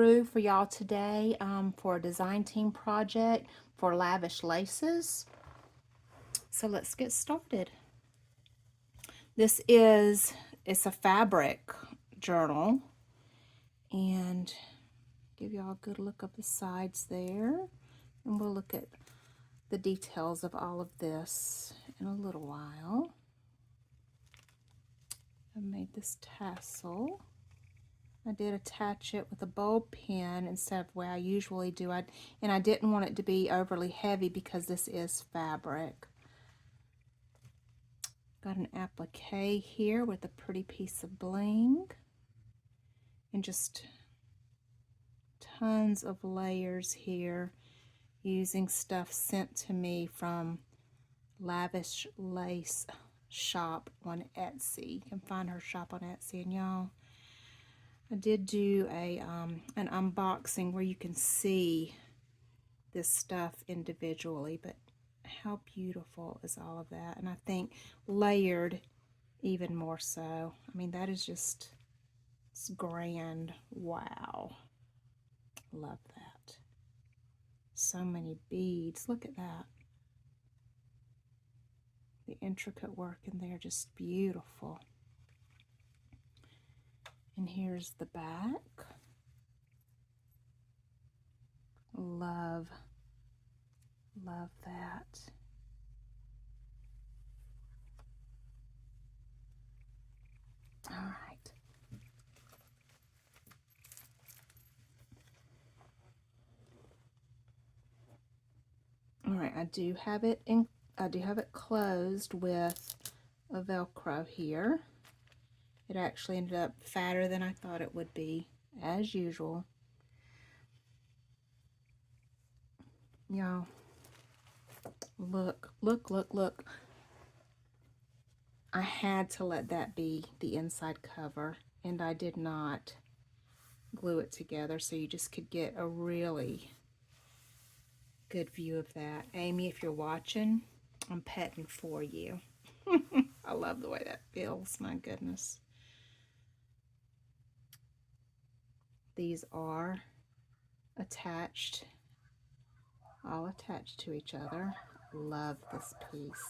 through for y'all today for a design team project for Lavish Laces. So let's get started. It's a fabric journal, and give y'all a good look of the sides there, and we'll look at the details of all of this in a little while. I made this tassel. I did attach it with a bold pin instead of the way I usually do. And I didn't want it to be overly heavy because this is fabric. Got an applique here with a pretty piece of bling. And just tons of layers here using stuff sent to me from Lavish Lace Shop on Etsy. You can find her shop on Etsy. And y'all, I did do an unboxing where you can see this stuff individually, but how beautiful is all of that? And I think layered even more so. I mean, that is just, it's grand. Wow. Love that. So many beads. Look at that. The intricate work in there, just beautiful. And here's the back. Love that. All right. All right, I do have it closed with a Velcro here. It actually ended up fatter than I thought it would be, as usual. Y'all, look. I had to let that be the inside cover, and I did not glue it together, so you just could get a really good view of that. Amy, if you're watching, I'm petting for you. I love the way that feels, my goodness. These are attached, all attached to each other. Love this piece.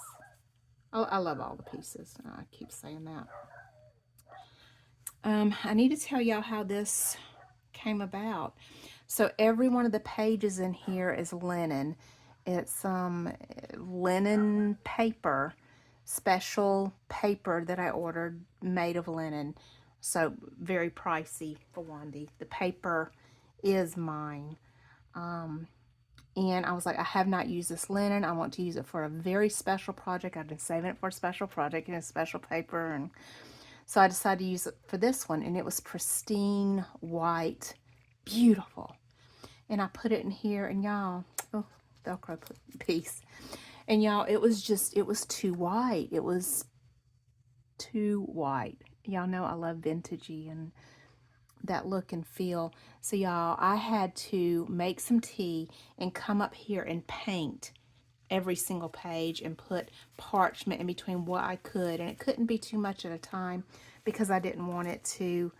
I love all the pieces. I keep saying that. I need to tell y'all how this came about. So every one of the pages in here is linen. It's linen paper, special paper that I ordered made of linen. So very pricey for Wandy. The paper is mine. And I was like, I have not used this linen. I want to use it for a very special project. I've been saving it for a special project and a special paper. And so I decided to use it for this one. And it was pristine white. Beautiful. And I put it in here. And y'all, oh, Velcro piece. And y'all, it was too white. It was too white. Y'all know I love vintagey and that look and feel. So y'all, I had to make some tea and come up here and paint every single page and put parchment in between what I could, and it couldn't be too much at a time because I didn't want it to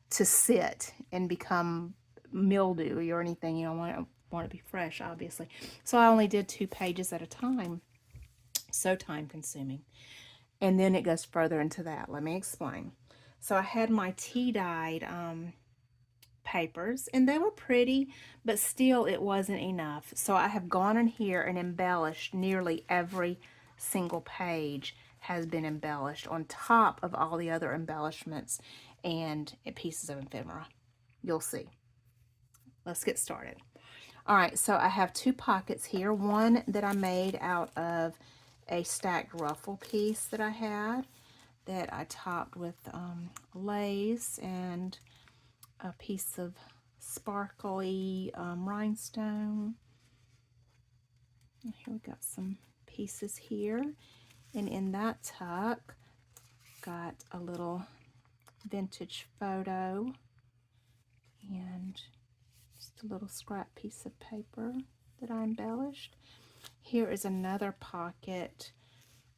sit and become mildewy or anything. You know, I want it to be fresh, obviously. So I only did 2 pages at a time. So time consuming. And then it goes further into that. Let me explain. So I had my tea dyed papers, and they were pretty, but still it wasn't enough. So I have gone in here and embellished. Nearly every single page has been embellished on top of all the other embellishments and pieces of ephemera. You'll see. Let's get started. All right, so I have 2 pockets here. One that I made out of a stacked ruffle piece that I had that I topped with lace and a piece of sparkly rhinestone. And here we got some pieces here. And in that tuck, got a little vintage photo and just a little scrap piece of paper that I embellished. Here is another pocket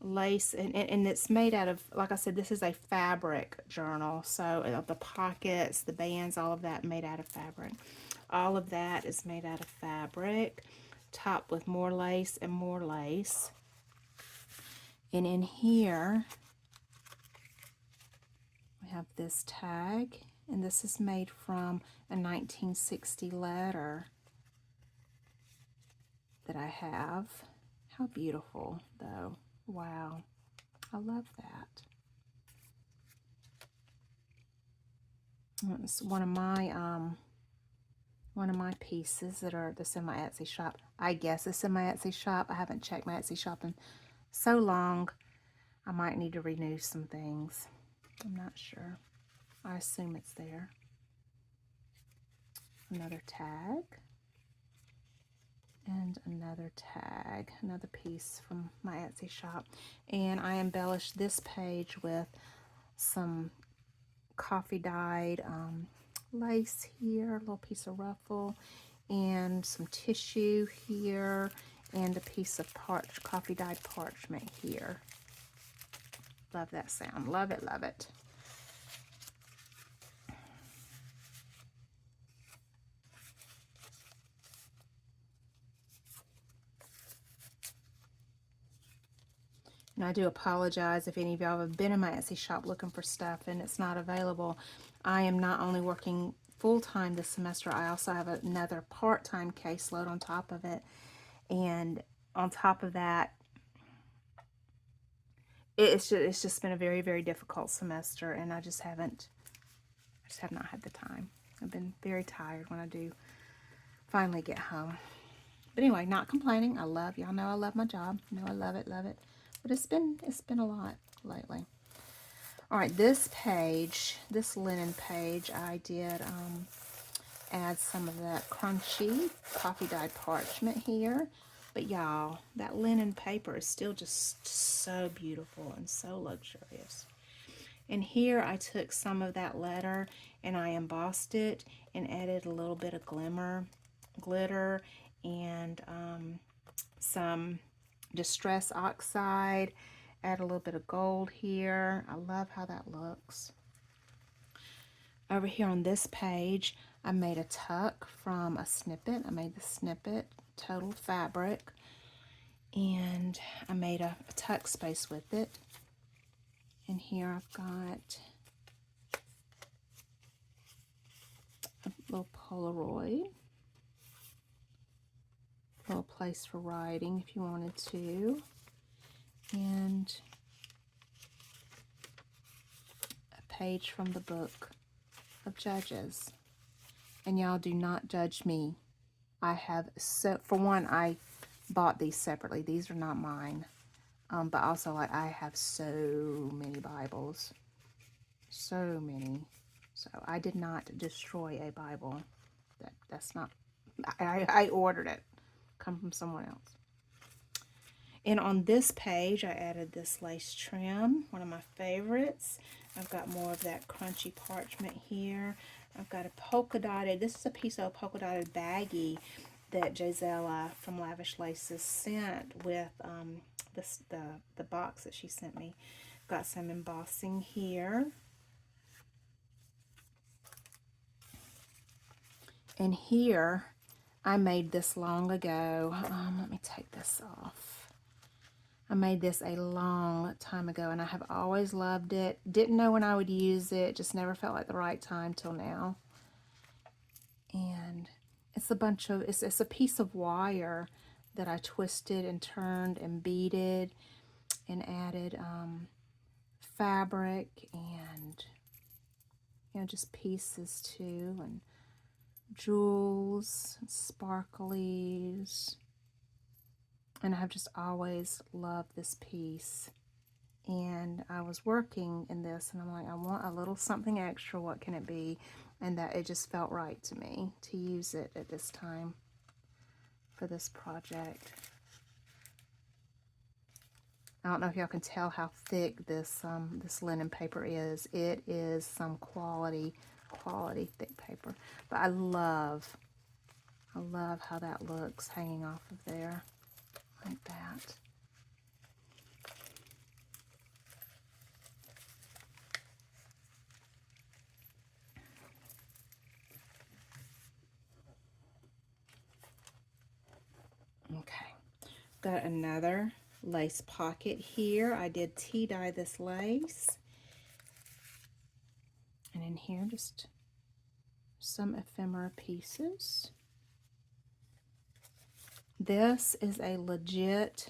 lace, and it's made out of, like I said, this is a fabric journal. So the pockets, the bands, all of that made out of fabric. All of that is made out of fabric, topped with more lace and more lace. And in here, we have this tag, and this is made from a 1960 letter that I have. How beautiful, though. Wow. I love that. It's one of my pieces that's in my Etsy shop. I guess it's in my Etsy shop. I haven't checked my Etsy shop in so long. I might need to renew some things. I'm not sure. I assume it's there. Another tag. And another tag. Another piece from my Etsy shop. And I embellished this page with some coffee dyed lace here, a little piece of ruffle, and some tissue here, and a piece of coffee dyed parchment here. Love that sound. Love it, love it. And I do apologize if any of y'all have been in my Etsy shop looking for stuff and it's not available. I am not only working full-time this semester, I also have another part-time caseload on top of it. And on top of that, it's just been a very, very difficult semester, and I just have not had the time. I've been very tired when I do finally get home. But anyway, not complaining. Y'all know I love my job. You know I love it, love it. But it's been a lot lately. All right, this page, this linen page, I did add some of that crunchy coffee dyed parchment here. But y'all, that linen paper is still just so beautiful and so luxurious. And here I took some of that letter and I embossed it and added a little bit of glitter, and some Distress Oxide. Add a little bit of gold here. I love how that looks. Over here on this page, I made a tuck from a snippet. I made the snippet total fabric, and I made a tuck space with it. And here I've got a little Polaroid, a little place for writing if you wanted to, and a page from the book of Judges. And y'all do not judge me. I have, for one, I bought these separately. These are not mine. But also, like, I have so many Bibles. So many. So I did not destroy a Bible. That's not, I ordered it. Come from someone else. And on this page, I added this lace trim, one of my favorites. I've got more of that crunchy parchment here. I've got a polka dotted, this is a piece of a polka dotted baggie that Gisela from Lavish Laces sent with the box that she sent me. Got some embossing here. And here, I made this long ago. Let me take this off. I made this a long time ago, and I have always loved it. Didn't know when I would use it. Just never felt like the right time till now. And it's it's a piece of wire that I twisted and turned and beaded and added fabric and, you know, just pieces too, and jewels, and sparklies. And I've just always loved this piece. And I was working in this, and I'm like, I want a little something extra. What can it be? And that it just felt right to me to use it at this time for this project. I don't know if y'all can tell how thick this linen paper is. It is some quality thick paper. But I love how that looks hanging off of there like that. got another lace pocket here. I did tea dye this lace. And in here, just some ephemera pieces. This is a legit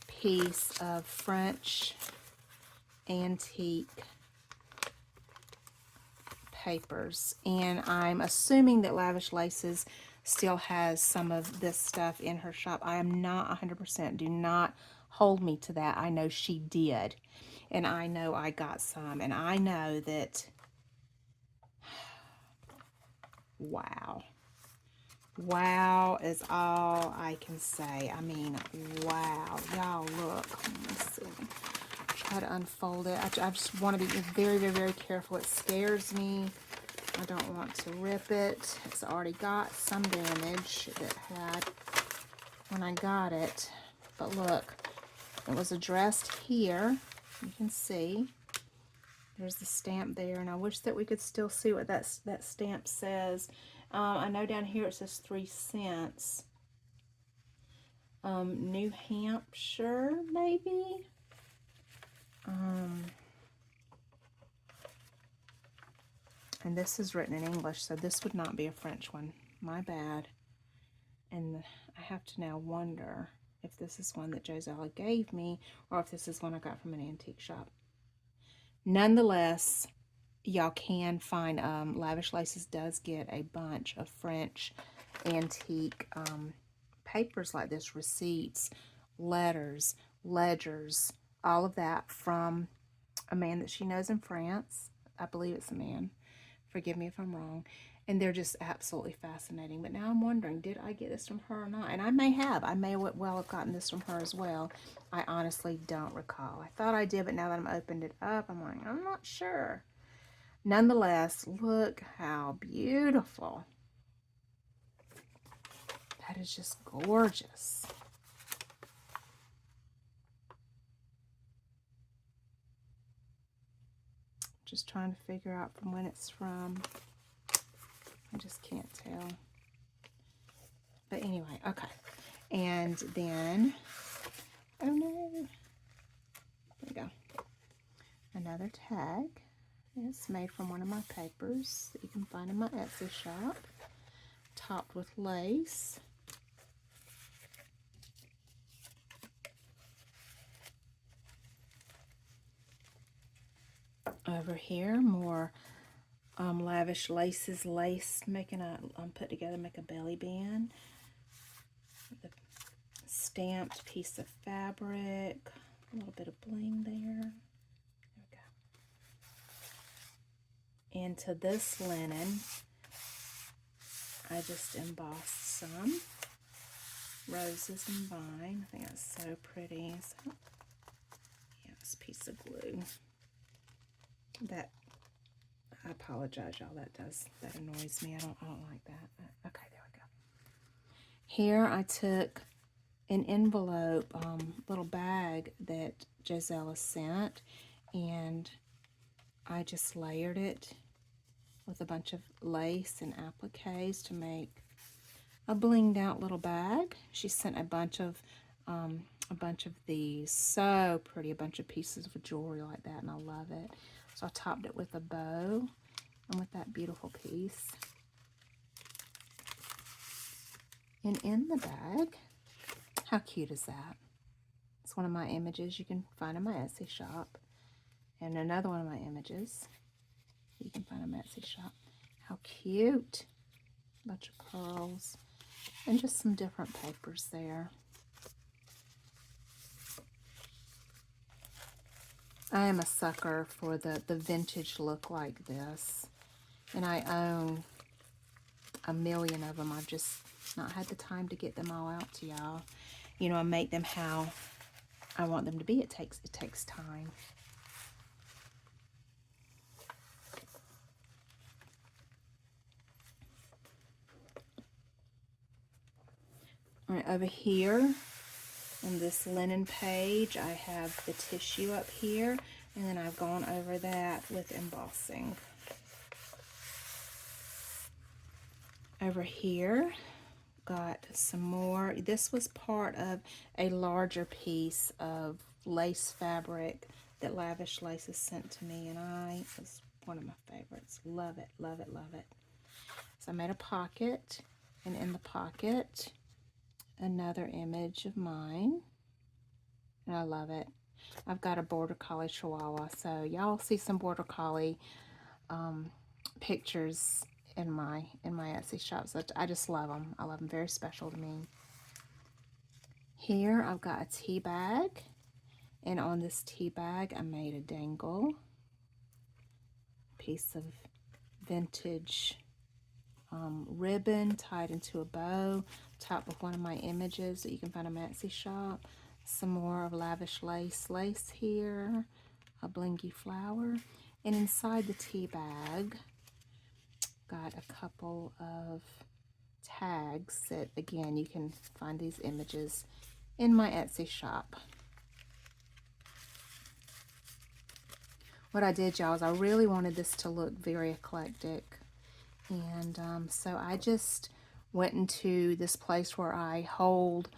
piece of French antique papers, and I'm assuming that Lavish Laces still has some of this stuff in her shop. I am not 100%. Do not hold me to that. I know she did, and I know I got some, and I know that, wow. Wow is all I can say. I mean, wow. Y'all look. Let's see. Try to unfold it. I just want to be very, very, very careful. It scares me. I don't want to rip it. It's already got some damage that had when I got it. But look, it was addressed here. You can see. There's the stamp there, and I wish that we could still see what that stamp says. I know down here it says 3 cents. New Hampshire, maybe? And this is written in English, so this would not be a French one. My bad. And I have to now wonder if this is one that Josella gave me, or if this is one I got from an antique shop. Nonetheless, y'all can find, Lavish Laces does get a bunch of French antique papers like this, receipts, letters, ledgers, all of that from a man that she knows in France. I believe it's a man. Forgive me if I'm wrong. And they're just absolutely fascinating. But now I'm wondering, did I get this from her or not? And I may have. I may well have gotten this from her as well. I honestly don't recall. I thought I did, but now that I'm opened it up, I'm like, I'm not sure. Nonetheless, look how beautiful. That is just gorgeous. Just trying to figure out from when it's from. I just can't tell. But anyway, okay. And then, oh no. There we go. Another tag. It's made from one of my papers that you can find in my Etsy shop. Topped with lace. Over here, more Lavish Laces lace, making a put together, make a belly band. The stamped piece of fabric, a little bit of bling there. There we go. Into this linen, I just embossed some roses and vine. I think that's so pretty. So, yeah, this piece of glue. That, I apologize, y'all. That annoys me. I don't like that. Okay, there we go. Here I took an envelope, little bag that Josella sent, and I just layered it with a bunch of lace and appliques to make a blinged out little bag. She sent a bunch of these, so pretty, a bunch of pieces of jewelry like that, and I love it. So I topped it with a bow and with that beautiful piece. And in the bag, how cute is that? It's one of my images you can find in my Etsy shop. And another one of my images you can find in my Etsy shop. How cute. A bunch of pearls. And just some different papers there. I am a sucker for the vintage look like this. And I own a million of them. I've just not had the time to get them all out to y'all. You know, I make them how I want them to be. It takes time. All right, over here on this linen page, I have the tissue up here, and then I've gone over that with embossing. Over here, got some more. This was part of a larger piece of lace fabric that Lavish Laces sent to me, and it was one of my favorites. Love it, love it, love it. So I made a pocket, and in the pocket, another image of mine, and I love it. I've got a Border Collie Chihuahua, so y'all see some Border Collie pictures in my Etsy shop. So I just love them. I love them. Very special to me. Here I've got a tea bag, and on this tea bag I made a dangle, piece of vintage ribbon tied into a bow, topped with one of my images that you can find in my Etsy shop. Some more of Lavish lace here, a blingy flower, and inside the tea bag got a couple of tags that, again, you can find these images in my Etsy shop. What I did, y'all, is I really wanted this to look very eclectic, and so I just went into this place where I hold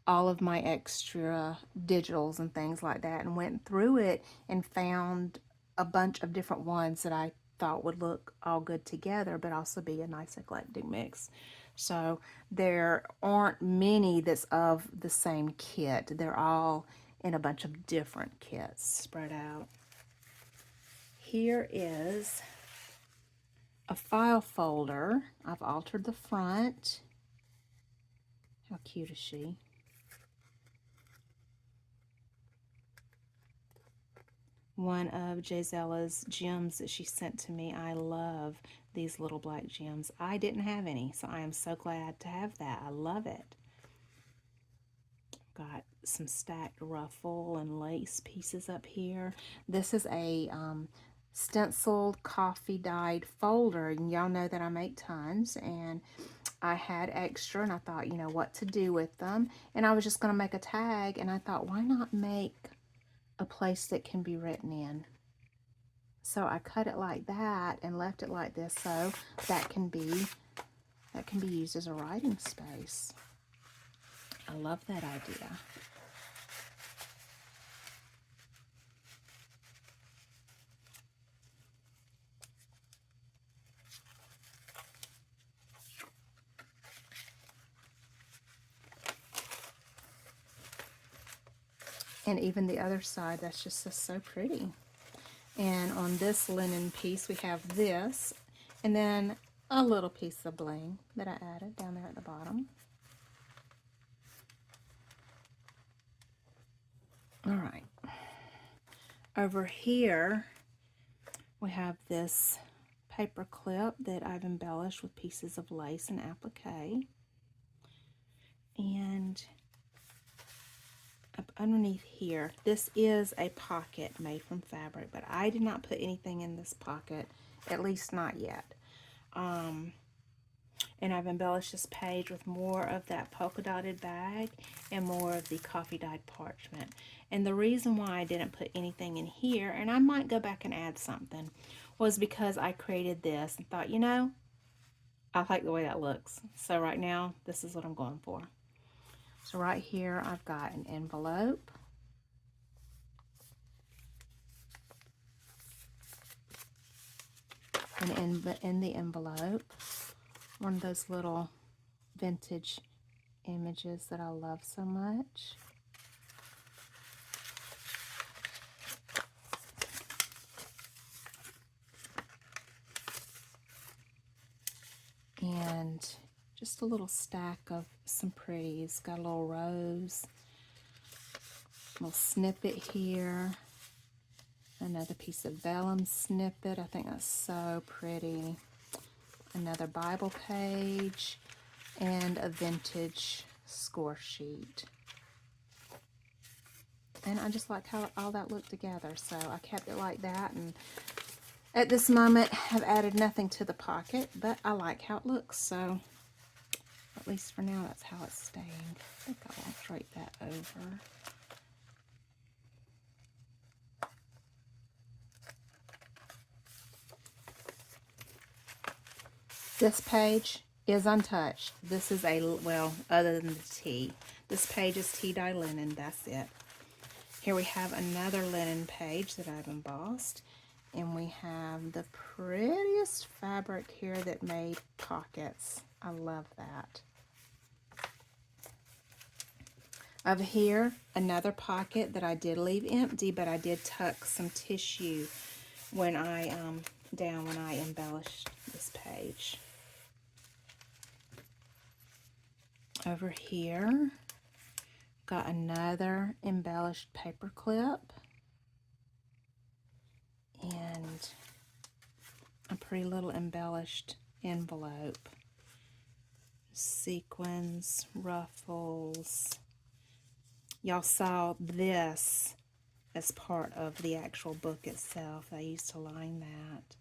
all of my extra digitals and things like that, and went through it and found a bunch of different ones that I thought would look all good together, but also be a nice eclectic mix. So there aren't many that's of the same kit. They're all in a bunch of different kits spread out. Here is a file folder. I've altered the front. How cute is she? One of Gisela's gems that she sent to me. I love these little black gems. I didn't have any, so I am so glad to have that. I love it. Got some stacked ruffle and lace pieces up here. This is a stenciled coffee dyed folder, and y'all know that I make tons, and I had extra, and I thought, you know, what to do with them, and I was just going to make a tag, and I thought, why not make a place that can be written in? So I cut it like that and left it like this, so that can be used as a writing space. I love that idea. And even the other side, that's just so pretty. And on this linen piece, we have this, and then a little piece of bling that I added down there at the bottom. All right. Over here, we have this paper clip that I've embellished with pieces of lace and applique. And up underneath here, this is a pocket made from fabric, but I did not put anything in this pocket, at least not yet. And I've embellished this page with more of that polka dotted bag and more of the coffee dyed parchment. And the reason why I didn't put anything in here, and I might go back and add something, was because I created this and thought, you know, I like the way that looks. So right now, this is what I'm going for. So right here, I've got an envelope. And in the envelope, one of those little vintage images that I love so much. And just a little stack of some pretties. Got a little rose, a little snippet here, another piece of vellum snippet. I think that's so pretty. Another Bible page, and a vintage score sheet. And I just like how all that looked together, so I kept it like that. And at this moment, I've added nothing to the pocket, but I like how it looks, so at least for now, that's how it's staying. I think I'll drape that over. This page is untouched. This is a, well, other than the T. This page is tea-dye linen, that's it. Here we have another linen page that I've embossed. And we have the prettiest fabric here that made pockets. I love that. Over here, another pocket that I did leave empty, but I did tuck some tissue when I down when I embellished this page. Over here, got another embellished paper clip and a pretty little embellished envelope. Sequins, ruffles. Y'all saw this as part of the actual book itself. I used to line that.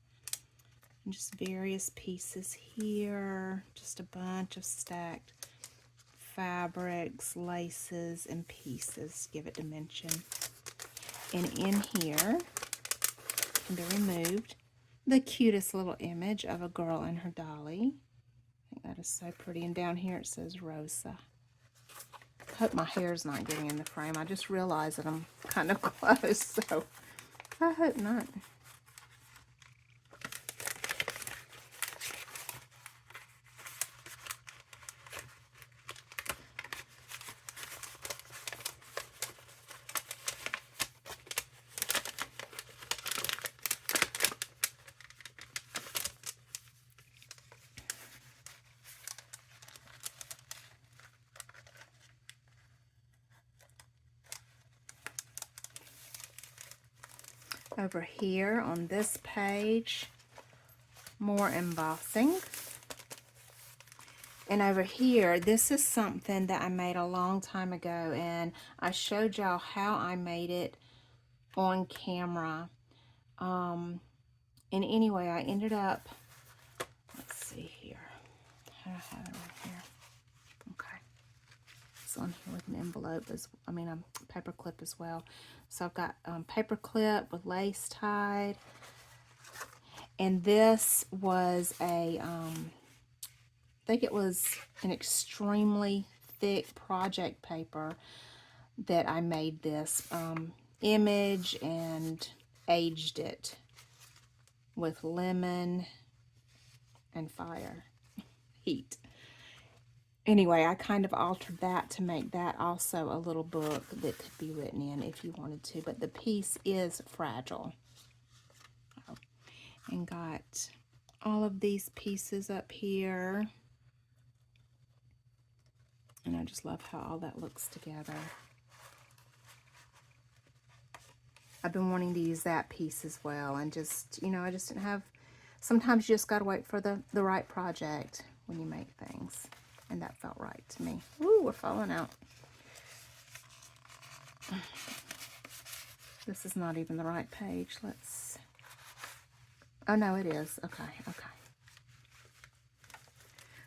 And just various pieces here. Just a bunch of stacked fabrics, laces, and pieces. Give it dimension. And in here can be removed the cutest little image of a girl and her dolly. I think that is so pretty. And down here it says Rosa. Hope my hair's not getting in the frame. I just realized that I'm kind of close, so I hope not. Over here on this page, more embossing. And over here, this is something that I made a long time ago, and I showed y'all how I made it on camera. And anyway, I ended up, let's see here. How do I have it right here? Okay. It's on here with an envelope, a paper clip as well. So I've got paper clip with lace tied. And this was I think it was an extremely thick project paper that I made this image and aged it with lemon and fire, heat. Anyway, I kind of altered that to make that also a little book that could be written in if you wanted to, but the piece is fragile. And got all of these pieces up here. And I just love how all that looks together. I've been wanting to use that piece as well, and just, I just didn't have, sometimes you just got to wait for the right project when you make things. And that felt right to me. Ooh, we're falling out. This is not even the right page. Oh no, it is. Okay.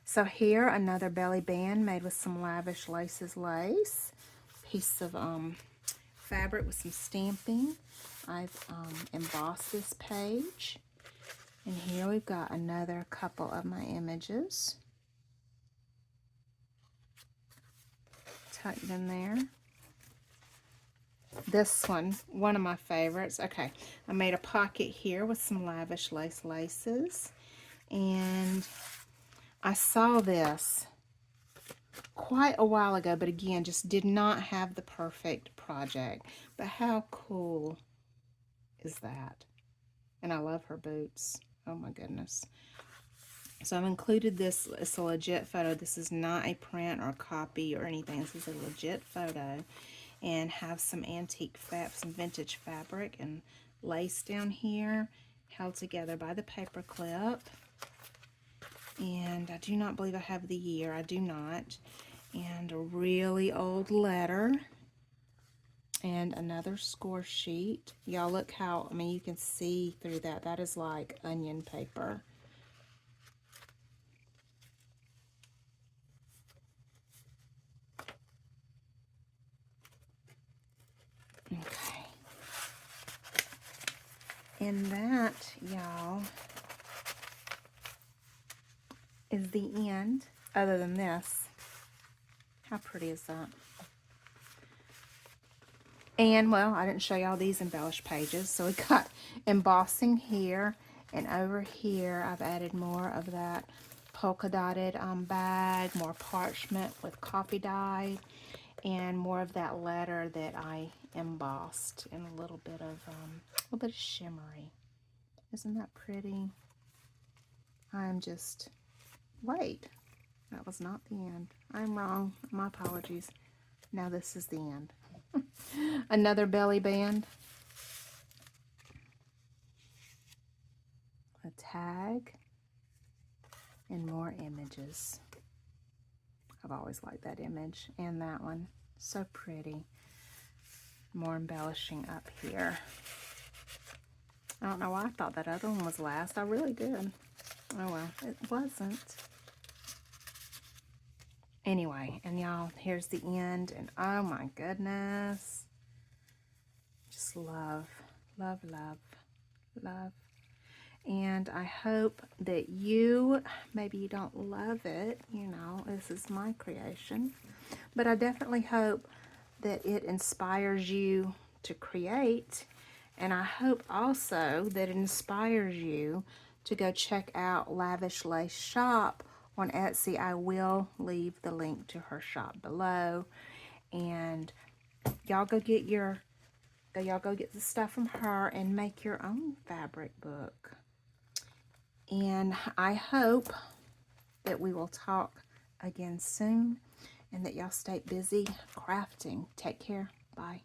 So here, another belly band made with some Lavish Laces lace. Piece of fabric with some stamping. I've embossed this page. And here we've got another couple of my images. Tucked in there. This one of my favorites. Okay, I made a pocket here with some Lavish laces. And I saw this quite a while ago, but again, just did not have the perfect project. But how cool is that? And I love her boots. Oh my goodness. So I've included this. It's a legit photo. This is not a print or a copy or anything. This is a legit photo. And have some antique some vintage fabric and lace down here, held together by the paper clip. And I do not believe I have the year. I do not. And a really old letter. And another score sheet. Y'all look how, you can see through that. That is like onion paper. Okay. And that, y'all, is the end, other than this. How pretty is that? And, well, I didn't show y'all these embellished pages. So we got embossing here, and over here I've added more of that polka dotted bag, more parchment with coffee dye, and more of that letter that I embossed in a little bit of shimmery. Isn't that pretty? I'm just, wait, that was not the end. I'm wrong. My apologies. Now this is the end. Another belly band. A tag. And more images. I've always liked that image and that one. So pretty. More embellishing up here. I don't know why I thought that other one was last. I really did. Oh well, it wasn't. Anyway, and y'all, here's the end. And oh my goodness. Just love, love, love, love. And I hope that maybe you don't love it, you know, this is my creation, but I definitely hope that it inspires you to create, and I hope also that it inspires you to go check out Lavish Lace Shop on Etsy. I will leave the link to her shop below, and y'all go get the stuff from her and make your own fabric book. And I hope that we will talk again soon and that y'all stay busy crafting. Take care. Bye.